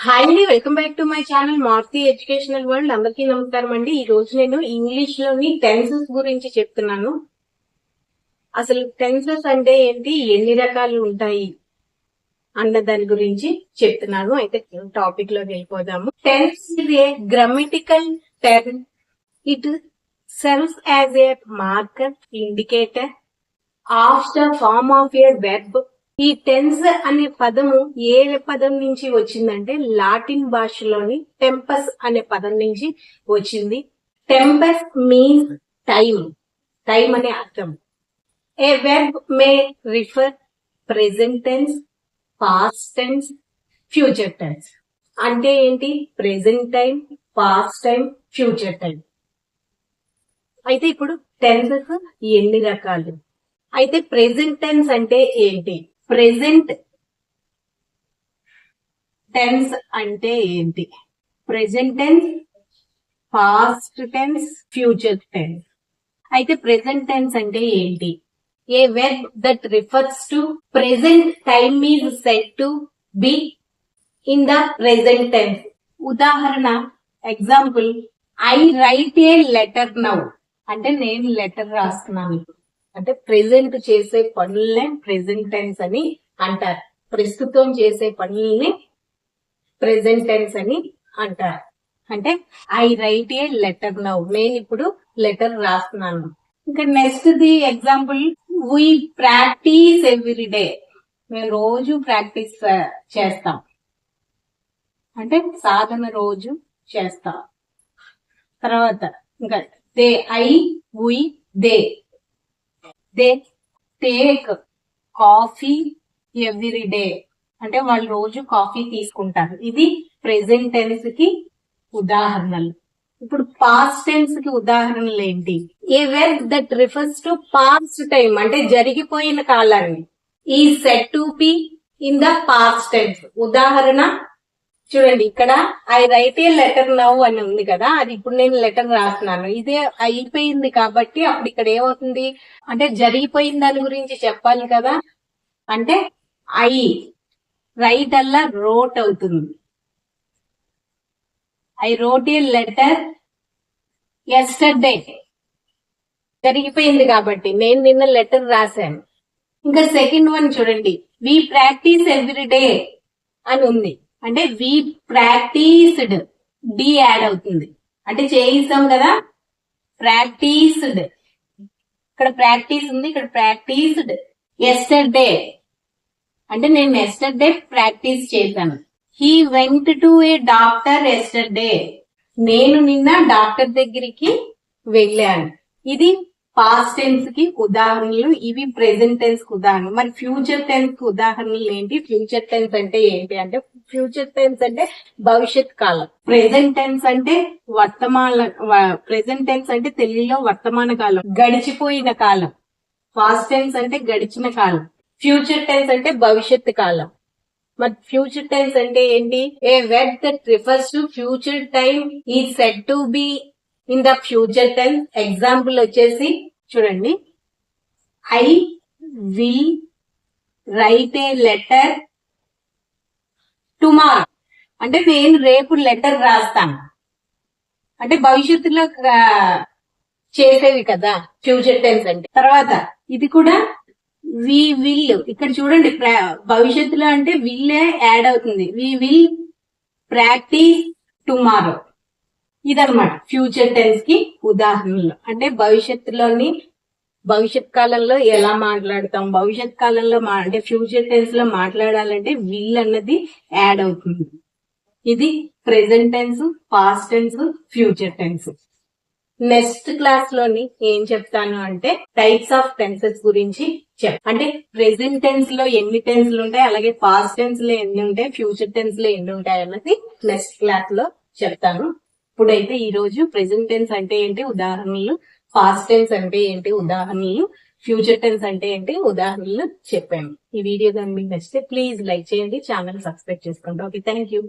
Hi అండి, welcome back to my channel Maruti educational world. అందరికీ నమస్కారం అండి. ఈ రోజు నేను ఇంగ్లీష్ లోని టెన్సెస్ గురించి చెప్తున్నాను. అసలు టెన్సెస్ అంటే ఏంటి, ఎన్ని రకాలు ఉంటాయి అన్న దాని గురించి చెప్తున్నాను. అయితే టాపిక్ లోకి వెళ్ళిపోదాము. Tense is a grammatical term. It serves as a marker indicator of the form of a verb. ఈ టెన్స్ అనే పదము ఏ పదం నుంచి వచ్చిందంటే లాటిన్ భాషలోని టెంపస్ అనే పదం నుంచి వచ్చింది. టెంపస్ మీన్స్ టైం, టైం అనే అర్థం. A verb may refer present tense, past tense, future tense. అంటే ఏంటి? Present time, past time, future time. అయితే ఇప్పుడు టెన్సెస్ ఎన్ని రకాలు? అయితే ప్రెజెంట్ టెన్స్ అంటే ఏంటి? ప్రెజెంట్ టెన్స్ అంటే ఏంటి? Present tense, past tense, future tense. అయితే ప్రెజెంట్ టెన్స్ అంటే ఏంటి? A verb that refers to present time is said to be in the present tense. ఉదాహరణ, example, I write a letter now. అంటే నేను letter రాస్తున్నాను. అంటే ప్రెజెంట్ చేసే పనులనే present tense అని అంటారు. ప్రస్తుతం చేసే పనుల్ని ప్రెజెంట్ టెన్స్ అని అంటారు. అంటే I write a letter now, నేను ఇప్పుడు లెటర్ రాస్తున్నాను. ఇంకా next the example, we practice every day. మేము రోజు ప్రాక్టీస్ చేస్తాం. అంటే సాధన రోజు చేస్తాం. తర్వాత ఇంకా they, I, we, they take coffee every day. అంటే వాళ్ళు రోజు కాఫీ తీసుకుంటారు. ఇది ప్రెజెంట్ టెన్స్ కి ఉదాహరణలు. ఇప్పుడు పాస్ట్ టెన్స్ కి ఉదాహరణలు ఏంటి? A verb that refers to past time, అంటే జరిగిపోయిన కాలాన్ని, is said to be in the past tense. ఉదాహరణ చూడండి, ఇక్కడ I write a letter now అని ఉంది కదా, అది ఇప్పుడు నేను లెటర్ రాస్తున్నాను. ఇదే అయిపోయింది కాబట్టి అప్పుడు ఇక్కడ ఏమవుతుంది అంటే జరిగిపోయిన దాని గురించి చెప్పాలి కదా. అంటే ఐ రైట్ అల్లా రోట్ అవుతుంది. I wrote a letter yesterday. జరిగిపోయింది కాబట్టి నేను నిన్న లెటర్ రాశాను. ఇంకా సెకండ్ వన్ చూడండి, వి ప్రాక్టీస్ ఎవ్రీ డే అని ఉంది. అంటే వి ప్రాక్టీస్డ్, డి యాడ్ అవుతుంది. అంటే చేయిస్తాం కదా, ప్రాక్టీస్డ్. ఇక్కడ ప్రాక్టీస్ ఉంది, ఇక్కడ ప్రాక్టీస్డ్. యెస్టర్డే అంటే నేను యెస్టర్డే ప్రాక్టీస్ చేశాను. He went to A doctor yesterday. నేను నిన్న డాక్టర్ దగ్గరికి వెళ్ళాను. ఇది పాస్ట్ టెన్స్ కి ఉదాహరణలు. ఇవి ప్రెజెంట్ టెన్స్ కి ఉదాహరణ. మరి ఫ్యూచర్ టెన్స్ కి ఉదాహరణలు ఏంటి? ఫ్యూచర్ టెన్స్ అంటే ఏంటి అంటే, ఫ్యూచర్ టెన్స్ అంటే భవిష్యత్ కాలం. ప్రెజెంట్ టెన్స్ అంటే ప్రెజెంట్ టెన్స్ అంటే తెలుగులో వర్తమాన కాలం, గడిచిపోయిన కాలం. పాస్ట్ టెన్స్ అంటే గడిచిన కాలం. ఫ్యూచర్ టెన్స్ అంటే భవిష్యత్ కాలం. మరి ఫ్యూచర్ టెన్స్ అంటే ఏంటి? A verb that refers to future time is said to be in the future tense. Example వచ్చేసి చూడండి, I will write a letter tomorrow. అంటే నేను రేపు లెటర్ రాస్తాను. అంటే భవిష్యత్తులో చేసేవి కదా ఫ్యూచర్ టెన్స్ అంటే. తర్వాత ఇది కూడా వి విల్. ఇక్కడ చూడండి, భవిష్యత్తులో అంటే విల్లే యాడ్ అవుతుంది. We will practice tomorrow. ఇదన్నమాట ఫ్యూచర్ టెన్స్ కి ఉదాహరణలు. అంటే భవిష్యత్ కాలంలో ఎలా మాట్లాడతాం, భవిష్యత్ కాలంలో అంటే ఫ్యూచర్ టెన్స్ లో మాట్లాడాలంటే విల్ అన్నది యాడ్ అవుతుంది. ఇది present tense, past tense, future tense. Next class లోని ఏం చెప్తాను అంటే టైప్స్ ఆఫ్ టెన్సెస్ గురించి అంటే ప్రెజెంట్ టెన్స్ లో ఎన్ని టెన్స్లు ఉంటాయి, అలాగే పాస్ట్ టెన్స్ లో ఎన్ని ఉంటాయి, ఫ్యూచర్ టెన్స్ లో ఎన్ని ఉంటాయి అన్నది నెక్స్ట్ క్లాస్ లో చెప్తాను. ఇప్పుడైతే ఈ రోజు ప్రెజెంట్ టెన్స్ అంటే ఏంటి ఉదాహరణలు, పాస్ట్ టెన్స్ అంటే ఏంటి ఉదాహరణలు, ఫ్యూచర్ టెన్స్ అంటే ఏంటి ఉదాహరణలు చెప్పాను. ఈ వీడియో కానీ మీకు నచ్చితే ప్లీజ్ లైక్ చేయండి, ఛానల్ సబ్స్క్రైబ్ చేసుకోండి. Okay, thank you.